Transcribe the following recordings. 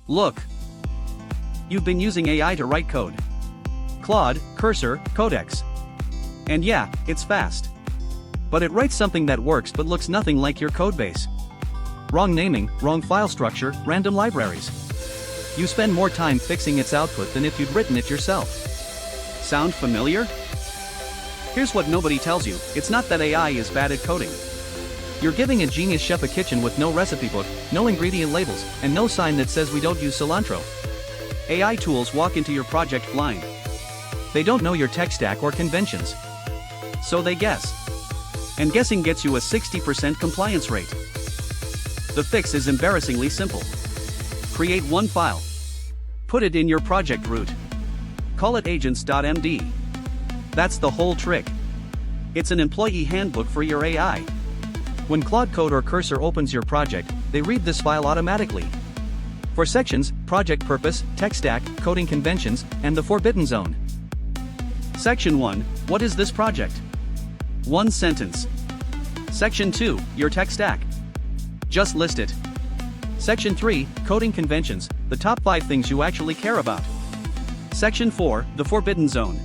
Look. You've been using AI to write code. Claude, Cursor, Codex. And yeah, it's fast. But it writes something that works but looks nothing like your codebase. Wrong naming, wrong file structure, random libraries. You spend more time fixing its output than if you'd written it yourself. Sound familiar? Here's what nobody tells you, it's not that AI is bad at coding. You're giving a genius chef a kitchen with no recipe book, no ingredient labels, and no sign that says we don't use cilantro. AI tools walk into your project blind. They don't know your tech stack or conventions. So they guess. And guessing gets you a 60% compliance rate. The fix is embarrassingly simple. Create one file. Put it in your project root. Call it AGENTS.md. That's the whole trick. It's an employee handbook for your AI. When Claude Code or Cursor opens your project, they read this file automatically. For sections, project purpose, tech stack, coding conventions, and the forbidden zone. Section 1, what is this project? One sentence. Section 2, your tech stack. Just list it. Section 3, coding conventions, the top 5 things you actually care about. Section 4, the forbidden zone.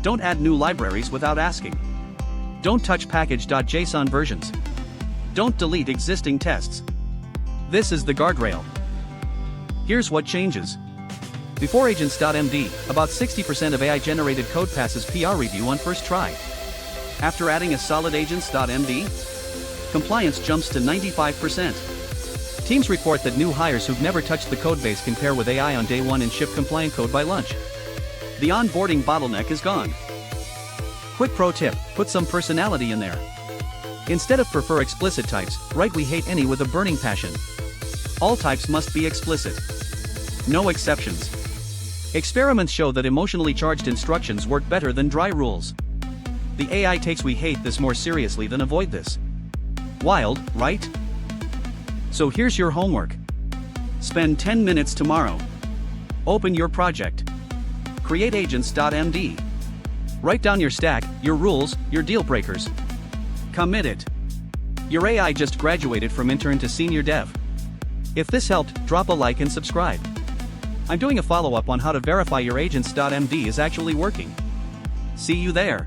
Don't add new libraries without asking. Don't touch package.json versions. Don't delete existing tests. This is the guardrail. Here's what changes. Before Agents.md, about 60% of AI-generated code passes PR review on first try. After adding a solid Agents.md, compliance jumps to 95%. Teams report that new hires who've never touched the codebase can pair with AI on day 1 and ship compliant code by lunch. The onboarding bottleneck is gone. Quick pro tip, put some personality in there. Instead of prefer explicit types, write we hate any with a burning passion. All types must be explicit. No exceptions. Experiments show that emotionally charged instructions work better than dry rules. The AI takes we hate this more seriously than avoid this. Wild, right? So here's your homework. Spend 10 minutes tomorrow. Open your project. Create Agents.md. Write down your stack, your rules, your deal breakers. Commit it. Your AI just graduated from intern to senior dev. If this helped, drop a like and subscribe. I'm doing a follow-up on how to verify your Agents.md is actually working. See you there.